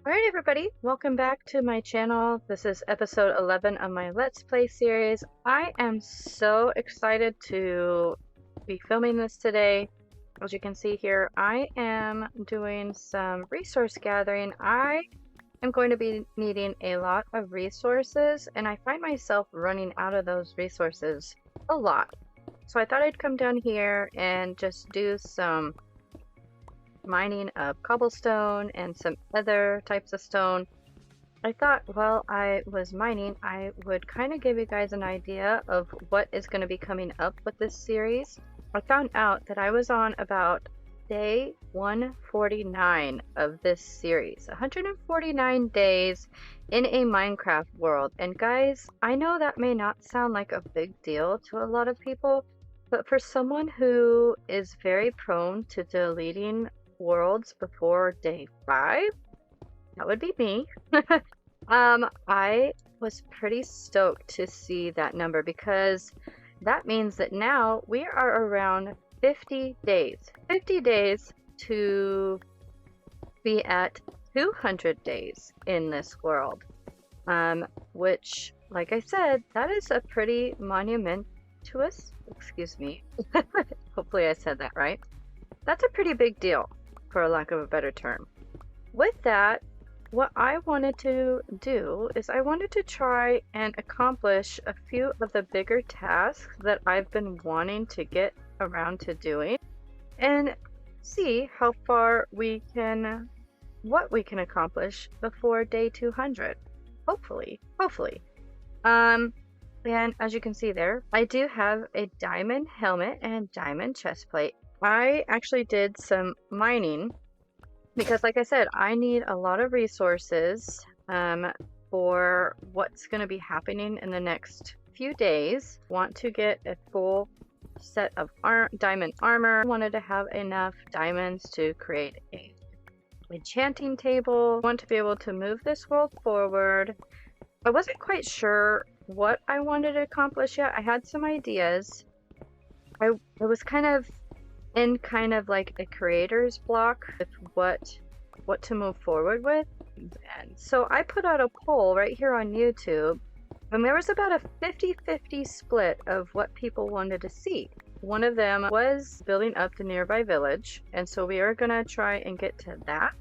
Alright everybody, welcome back to my channel. This is episode 11 of my Let's Play series. I am so excited to be filming this today. As you can see here, I am doing some resource gathering. I am going to be needing a lot of resources, and I find myself running out of those resources a lot. So I thought I'd come down here and just do some mining of cobblestone and some other types of stone. I thought while I was mining, I would kind of give you guys an idea of what is going to be coming up with this series. I found out that I was on about day 149 of this series, 149 days in a Minecraft world. And guys, I know that may not sound like a big deal to a lot of people, but for someone who is very prone to deleting worlds before day 5, that would be me. I was pretty stoked to see that number because that means that now we are around 50 days to be at 200 days in this world, which, like I said, that is a pretty monumentous, excuse me, hopefully I said that right. That's a pretty big deal, for lack of a better term. With that, what I wanted to do is I wanted to try and accomplish a few of the bigger tasks that I've been wanting to get around to doing and see how far we can, what we can accomplish before day 200. Hopefully. And as you can see there, I do have a diamond helmet and diamond chest plate. I actually did some mining because, like I said, I need a lot of resources for what's going to be happening in the next few days. Want to get a full set of diamond armor. Wanted to have enough diamonds to create a enchanting table. Want to be able to move this world forward. I wasn't quite sure what I wanted to accomplish yet. I had some ideas. I was kind of like a creator's block with what to move forward with. And so I put out a poll right here on YouTube, and there was about a 50-50 split of what people wanted to see. One of them was building up the nearby village, and so we are gonna try and get to that,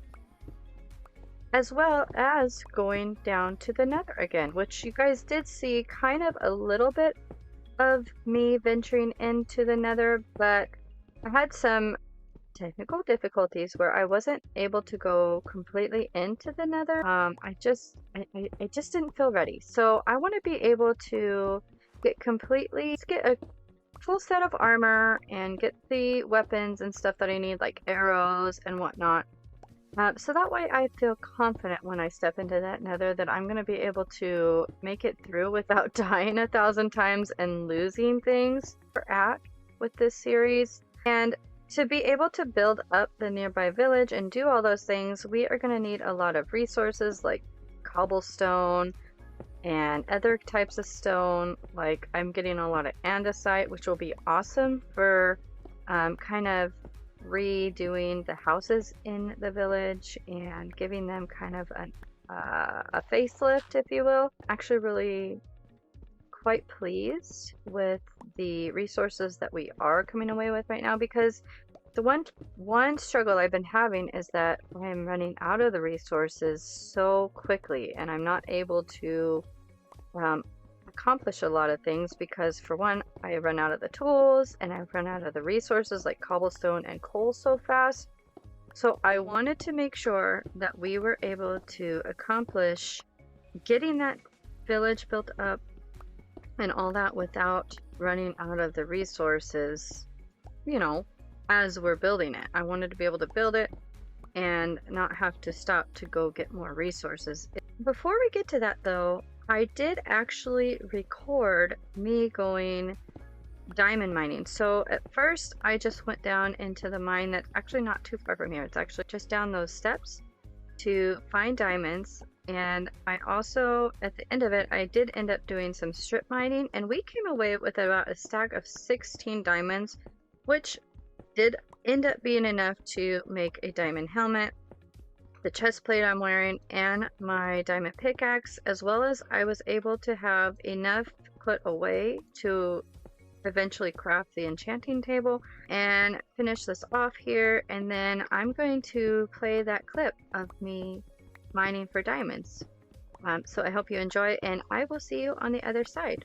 as well as going down to the nether again, which you guys did see kind of a little bit of me venturing into the nether, but I had some technical difficulties where I wasn't able to go completely into the nether. I just didn't feel ready. So I want to be able to get a full set of armor and get the weapons and stuff that I need, like arrows and whatnot. So that way I feel confident when I step into that nether that I'm going to be able to make it through without dying 1,000 times and losing things we're at with this series. And to be able to build up the nearby village and do all those things, we are going to need a lot of resources like cobblestone and other types of stone. Like I'm getting a lot of andesite, which will be awesome for kind of redoing the houses in the village and giving them kind of a facelift, if you will. Actually really quite pleased with the resources that we are coming away with right now, because the one struggle I've been having is that I'm running out of the resources so quickly, and I'm not able to accomplish a lot of things because, for one, I run out of the tools and I run out of the resources like cobblestone and coal so fast. So I wanted to make sure that we were able to accomplish getting that village built up and all that without running out of the resources, you know, as we're building it. I wanted to be able to build it and not have to stop to go get more resources. Before we get to that though, I did actually record me going diamond mining. So at first I just went down into the mine that's actually not too far from here. It's actually just down those steps to find diamonds. And I also, at the end of it, I did end up doing some strip mining, and we came away with about a stack of 16 diamonds, which did end up being enough to make a diamond helmet, the chest plate I'm wearing, and my diamond pickaxe, as well as I was able to have enough put away to eventually craft the enchanting table and finish this off here. And then I'm going to play that clip of me mining for diamonds. So I hope you enjoy, and I will see you on the other side.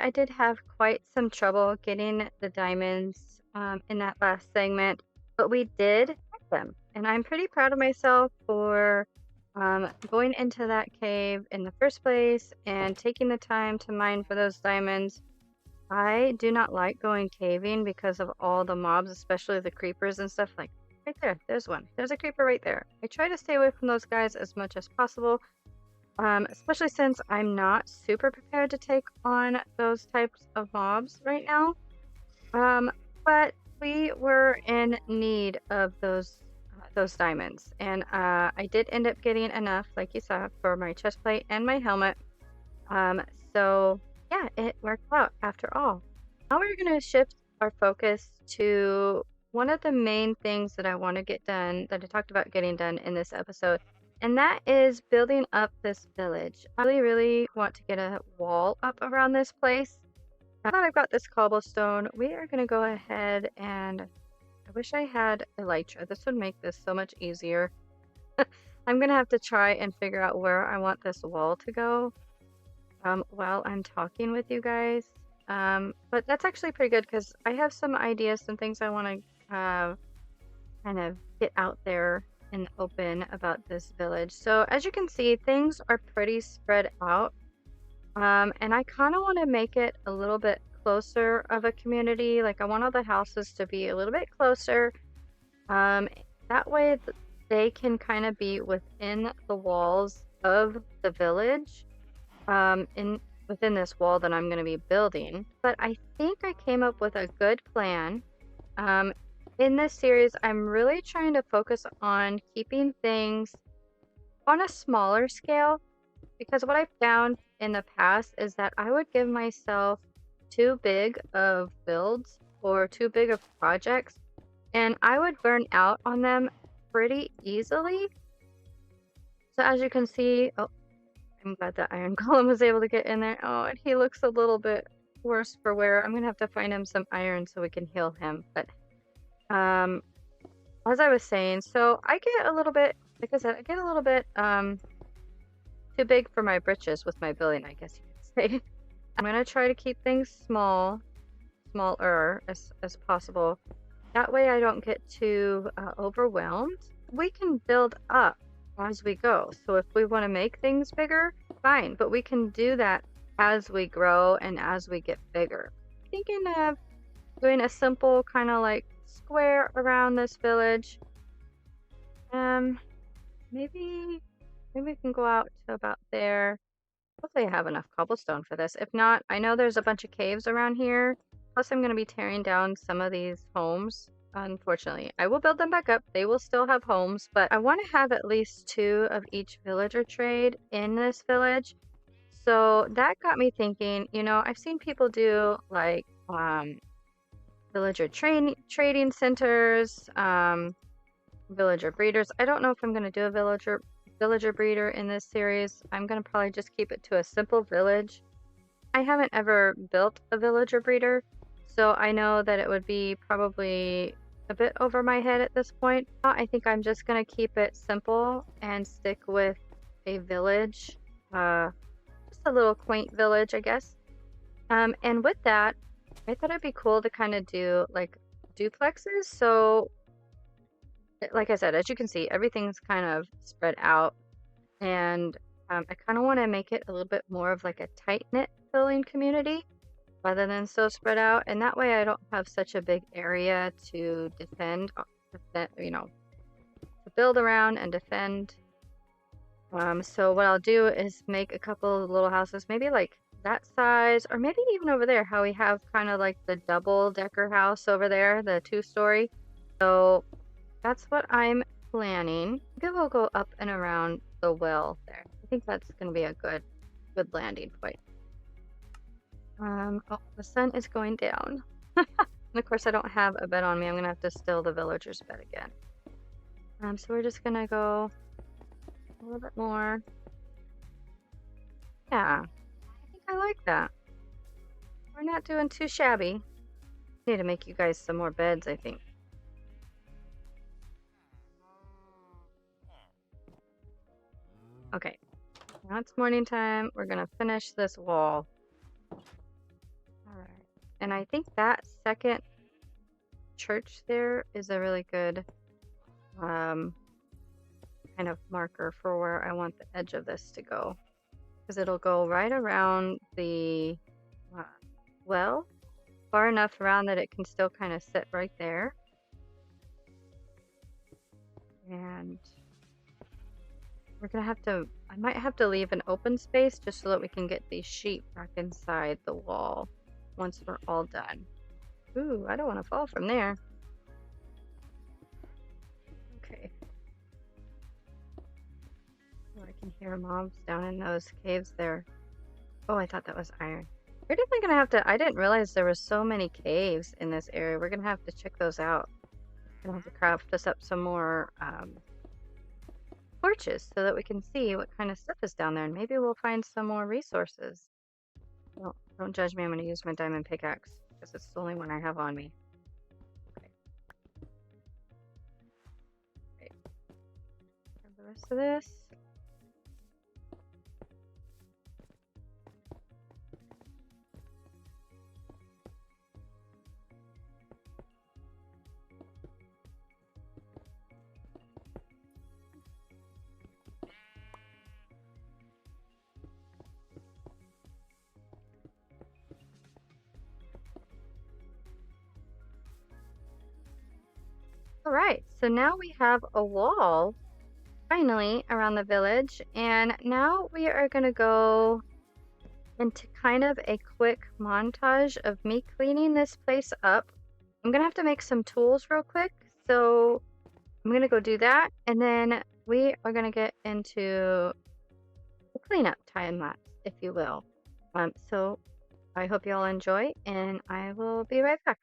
I did have quite some trouble getting the diamonds in that last segment, but we did get them. And I'm pretty proud of myself for going into that cave in the first place and taking the time to mine for those diamonds. I do not like going caving because of all the mobs, especially the creepers and stuff. Like right there, there's one. There's a creeper right there. I try to stay away from those guys as much as possible, especially since I'm not super prepared to take on those types of mobs right now. But we were in need of those diamonds, and I did end up getting enough, like you saw, for my chest plate and my helmet. Um, so yeah, it worked out after all. Now we're going to shift our focus to one of the main things that I want to get done, that I talked about getting done in this episode, and that is building up this village. I really, really want to get a wall up around this place. Now that I've got this cobblestone, we are going to go ahead and I wish I had elytra. This would make this so much easier. I'm going to have to try and figure out where I want this wall to go while I'm talking with you guys. But that's actually pretty good because I have some ideas, some things I want to kind of get out there in the open about this village. So as you can see, things are pretty spread out. And I kind of want to make it a little bit closer of a community. Like I want all the houses to be a little bit closer. That way they can kind of be within the walls of the village. Within this wall that I'm going to be building. But I think I came up with a good plan. In this series, I'm really trying to focus on keeping things on a smaller scale, because what I've found in the past is that I would give myself too big of builds or too big of projects, and I would burn out on them pretty easily. So as you can see, oh, I'm glad that Iron Golem was able to get in there. Oh, and he looks a little bit worse for wear. I'm gonna have to find him some iron so we can heal him. But as I was saying, so I get a little bit, like I said, I get a little bit too big for my britches with my building, I guess you could say. I'm gonna try to keep things smaller as possible. That way I don't get too overwhelmed. We can build up as we go. So if we want to make things bigger, fine, but we can do that as we grow and as we get bigger. Thinking of doing a simple kind of like square around this village. Maybe we can go out to about there. Hopefully I have enough cobblestone for this. If not, I know there's a bunch of caves around here. Plus I'm going to be tearing down some of these homes. Unfortunately, I will build them back up. They will still have homes, but I want to have at least 2 of each villager trade in this village. So that got me thinking, you know, I've seen people do like villager trading centers, villager breeders. I don't know if I'm going to do a villager breeder in this series. I'm going to probably just keep it to a simple village. I haven't ever built a villager breeder, so I know that it would be probably a bit over my head at this point. I think I'm just going to keep it simple and stick with a village, just a little quaint village, I guess. And with that, I thought it'd be cool to kind of do like duplexes. So like I said, as you can see, everything's kind of spread out, and I kind of want to make it a little bit more of like a tight-knit building community rather than so spread out, and that way I don't have such a big area to defend, you know, to build around and defend. So what I'll do is make a couple of little houses, maybe like that size, or maybe even over there, how we have kind of like the double-decker house over there, the 2-story. So that's what I'm planning. Maybe we'll go up and around the well there. I think that's going to be a good landing point. Oh, the sun is going down. And of course I don't have a bed on me. I'm gonna have to steal the villager's bed again. So we're just gonna go a little bit more. Yeah, I think I like that. We're not doing too shabby. I need to make you guys some more beds, I think. Okay, now it's morning time. We're gonna finish this wall. And I think that second church there is a really good kind of marker for where I want the edge of this to go. Because it'll go right around the well, far enough around that it can still kind of sit right there. And we're gonna have to, I might have to leave an open space just so that we can get these sheep back inside the wall once we're all done. Ooh, I don't want to fall from there. Okay. Oh, I can hear mobs down in those caves there. Oh, I thought that was iron. We're definitely gonna have to, I didn't realize there were so many caves in this area. We're gonna have to check those out. We're gonna have to craft us up some more torches so that we can see what kind of stuff is down there, and maybe we'll find some more resources. Well, don't judge me, I'm gonna use my diamond pickaxe because it's the only one I have on me. Okay. Okay. Grab the rest of this. All right, so now we have a wall finally around the village, and now we are going to go into kind of a quick montage of me cleaning this place up. I'm going to have to make some tools real quick, so I'm going to go do that, and then we are going to get into the cleanup time lapse, if you will. So I hope you all enjoy, and I will be right back.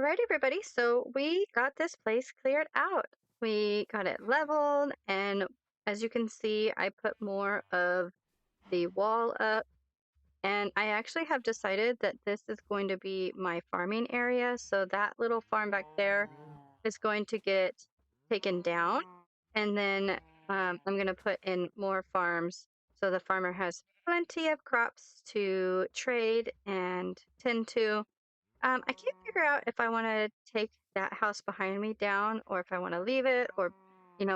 Alright, everybody, so we got this place cleared out. We got it leveled, and as you can see, I put more of the wall up, and I actually have decided that this is going to be my farming area. So that little farm back there is going to get taken down, and then I'm going to put in more farms so the farmer has plenty of crops to trade and tend to. I can't figure out if I want to take that house behind me down or if I want to leave it or,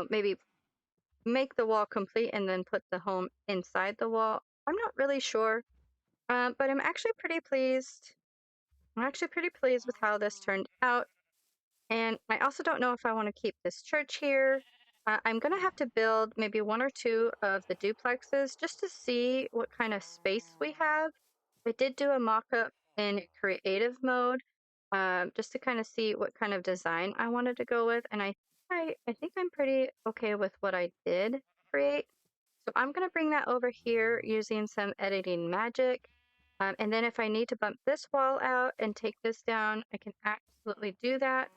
maybe make the wall complete and then put the home inside the wall. I'm not really sure, but I'm actually pretty pleased. I'm actually pretty pleased with how this turned out. And I also don't know if I want to keep this church here. I'm going to have to build maybe one or two of the duplexes just to see what kind of space we have. I did do a mock-up in creative mode, just to kind of see what kind of design I wanted to go with. And I think I'm pretty okay with what I did create. So I'm going to bring that over here using some editing magic. And then if I need to bump this wall out and take this down, I can absolutely do that.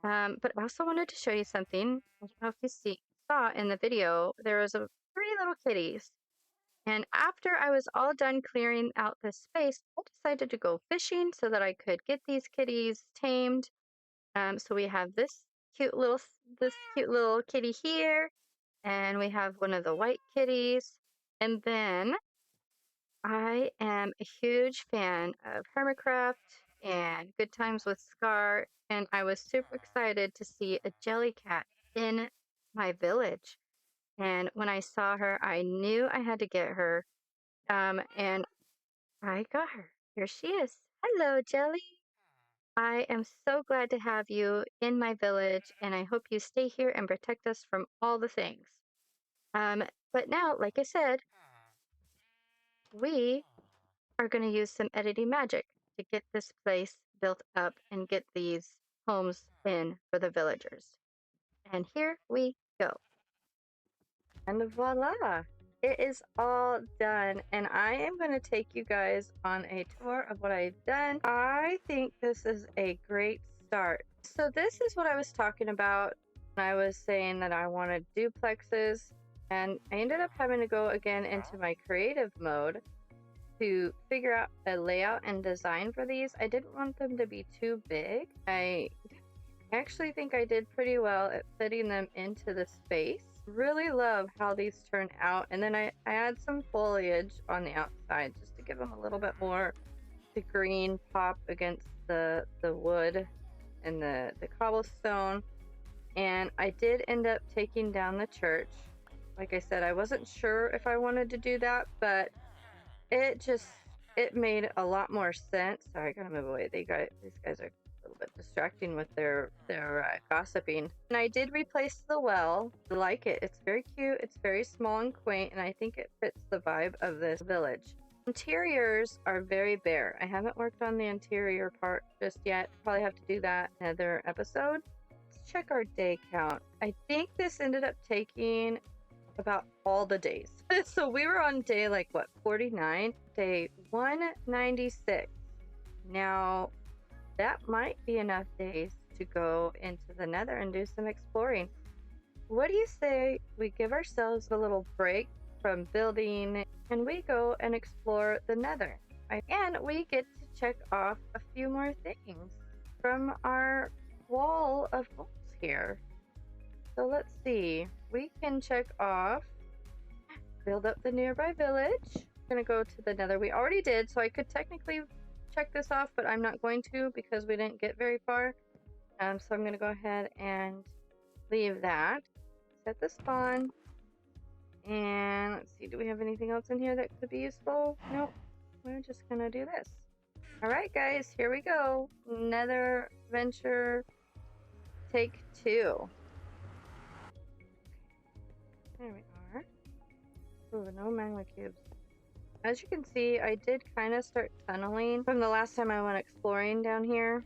But I also wanted to show you something. I don't know if you saw in the video, there was three little kitties. And after I was all done clearing out this space, I decided to go fishing so that I could get these kitties tamed. So we have this cute little kitty here, and we have one of the white kitties. And then I am a huge fan of Hermitcraft and Good Times with Scar, and I was super excited to see a jellycat in my village. And when I saw her, I knew I had to get her. And I got her. Here she is. Hello, Jelly. I am so glad to have you in my village, and I hope you stay here and protect us from all the things. Um, but now, like I said, we are going to use some editing magic to get this place built up and get these homes in for the villagers. And here we go. And voila! It is all done, and I am going to take you guys on a tour of what I've done. I think this is a great start. So this is what I was talking about when I was saying that I wanted duplexes, and I ended up having to go again into my creative mode to figure out a layout and design for these. I didn't want them to be too big. I actually think I did pretty well at fitting them into the space. Really love how these turn out, and then I add some foliage on the outside just to give them a little bit more the green pop against the wood and the cobblestone. And I did end up taking down the church. Like I said, I wasn't sure if I wanted to do that, but it made a lot more sense. Sorry, I gotta move away. These guys are a little bit distracting with their gossiping. And I did replace the well. I like it. It's very cute. It's very small and quaint, and I think it fits the vibe of this village. Interiors are very bare. I haven't worked on the interior part just yet. Probably have to do that in another episode. Let's check our day count. I think this ended up taking about all the days. So we were on day 49, day 196. Now that might be enough days to go into the nether and do some exploring. What do you say we give ourselves a little break from building and we go and explore the nether? And we get to check off a few more things from our wall of homes here. So let's see. We can check off, build up the nearby village. I'm gonna go to the nether. We already did, so I could technically check this off, but I'm not going to because we didn't get very far. So I'm gonna go ahead and leave that. Set the spawn. And let's see, do we have anything else in here that could be useful? Nope. We're just gonna do this. Alright guys, here we go. Nether Venture Take 2. There we are. Ooh, no magma cubes. As you can see, I did kind of start tunneling from the last time I went exploring down here.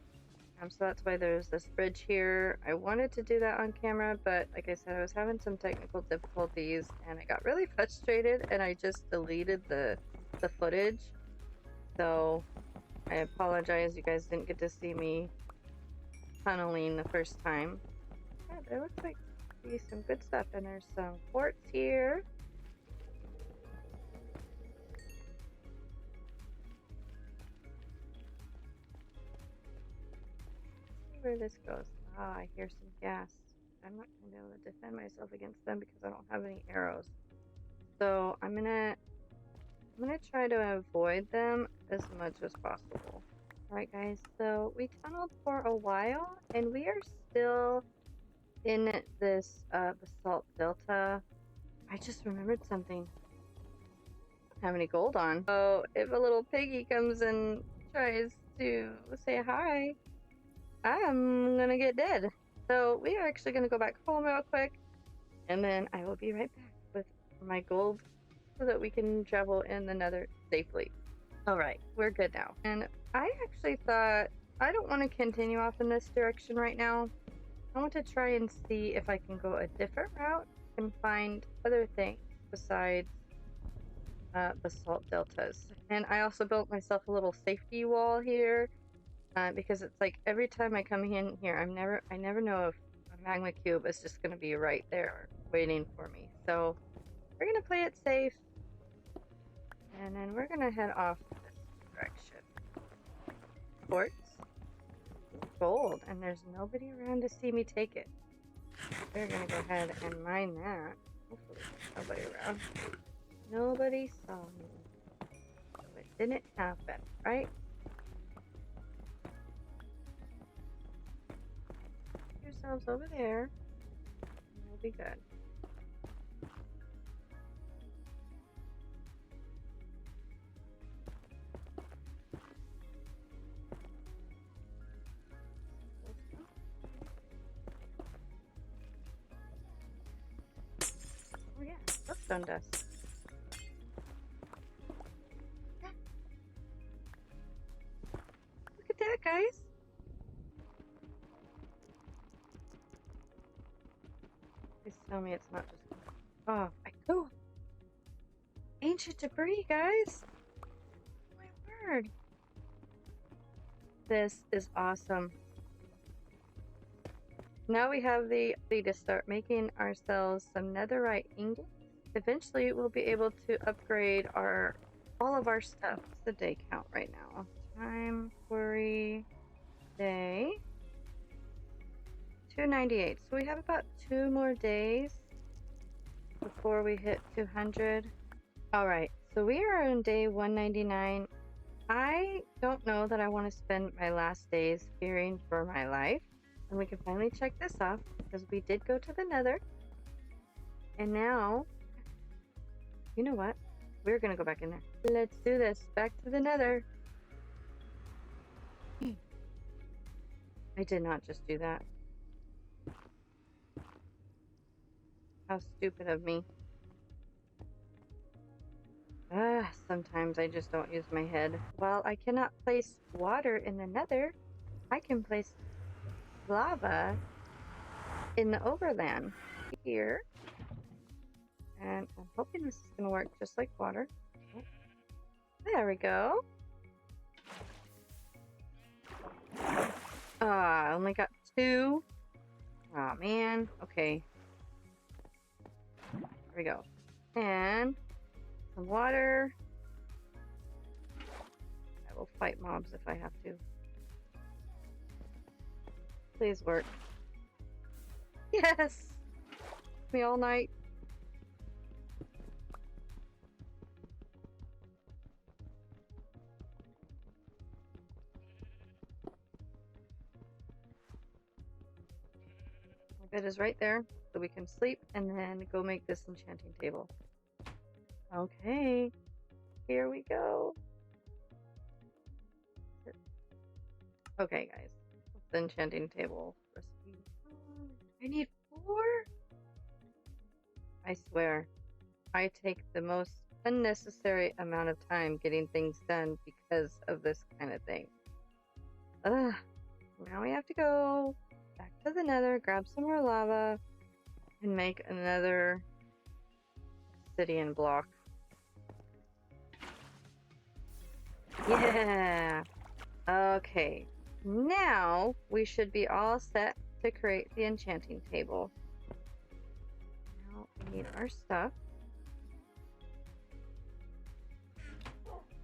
So that's why there's this bridge here. I wanted to do that on camera, but like I said, I was having some technical difficulties and I got really frustrated and I just deleted the footage. So I apologize, you guys didn't get to see me tunneling the first time. Yeah, there looks like to be some good stuff, and there's some quartz here. Let's see where this goes. Ah, I hear some gas. I'm not gonna be able to defend myself against them because I don't have any arrows. So I'm gonna try to avoid them as much as possible. Alright guys, so we tunneled for a while and we are still in this basalt delta. I just remembered something. I don't have any gold on. So if a little piggy comes and tries to say hi, I'm gonna get dead. So we are actually gonna go back home real quick and then I will be right back with my gold so that we can travel in the nether safely. Alright, we're good now. And I actually thought I don't want to continue off in this direction right now. I want to try and see if I can go a different route and find other things besides basalt deltas. And I also built myself a little safety wall here because it's like every time I come in here, I never know if a magma cube is just going to be right there waiting for me. So we're going to play it safe. And then we're going to head off this direction. Quartz. Gold. And there's nobody around to see me take it. We're going to go ahead and mine that. Hopefully there's nobody around. Nobody saw me. So it didn't happen, right? Put yourselves over there. And you'll be good. Oh yeah, soapstone dust. Look at that, guys. Please tell me it's not just... Oh, oh! Ancient debris, guys! My word! This is awesome. Now we have the ability to start making ourselves some netherite ingots. Eventually, we'll be able to upgrade all of our stuff. What's the day count right now? Time, quarry, day. 298. So we have about 2 more days before we hit 200. Alright, so we are on day 199. I don't know that I want to spend my last days fearing for my life. And we can finally check this off because we did go to the nether. And now, you know what? We're going to go back in there. Let's do this. Back to the nether. I did not just do that. How stupid of me. Sometimes I just don't use my head. While I cannot place water in the nether, I can place lava in the overland here. And I'm hoping this is going to work just like water. There we go. I only got 2. Oh man. Okay. There we go. And some water. I will fight mobs if I have to. Please work. Yes! Me all night. My bed is right there, so we can sleep and then go make this enchanting table. Okay, here we go. Okay, guys. The enchanting table recipe. I need 4? I swear, I take the most unnecessary amount of time getting things done because of this kind of thing. Ugh. Now we have to go back to the nether, grab some more lava, and make another obsidian block. Yeah! Okay. Now we should be all set to create the enchanting table. Now we need our stuff.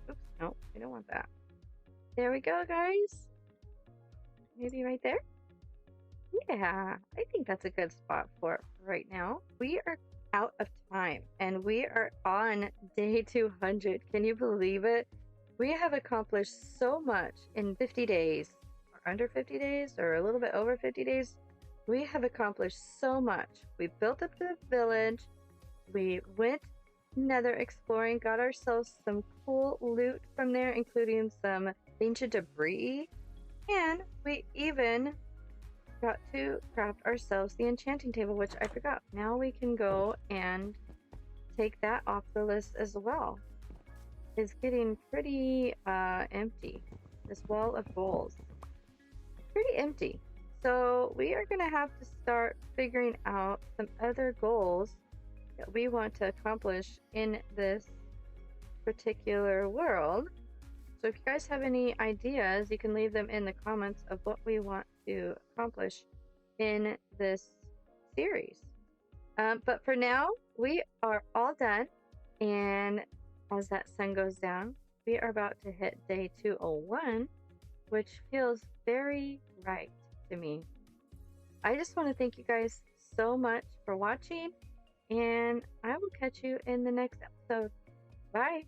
Oops, no, we don't want that. There we go, guys. Maybe right there? Yeah, I think that's a good spot for it right now. We are out of time and we are on day 200. Can you believe it? We have accomplished so much in 50 days, or under 50 days, or a little bit over 50 days. We have accomplished so much. We built up the village, we went nether exploring, got ourselves some cool loot from there, including some ancient debris, and we even got to craft ourselves the enchanting table, which I forgot. Now we can go and take that off the list as well. It's getting pretty empty. This wall of goals. Pretty empty. So we are going to have to start figuring out some other goals that we want to accomplish in this particular world. So if you guys have any ideas, you can leave them in the comments of what we want to accomplish in this series. But for now, we are all done. And as that sun goes down, we are about to hit day 201, which feels very right to me. I just want to thank you guys so much for watching, and I will catch you in the next episode. Bye.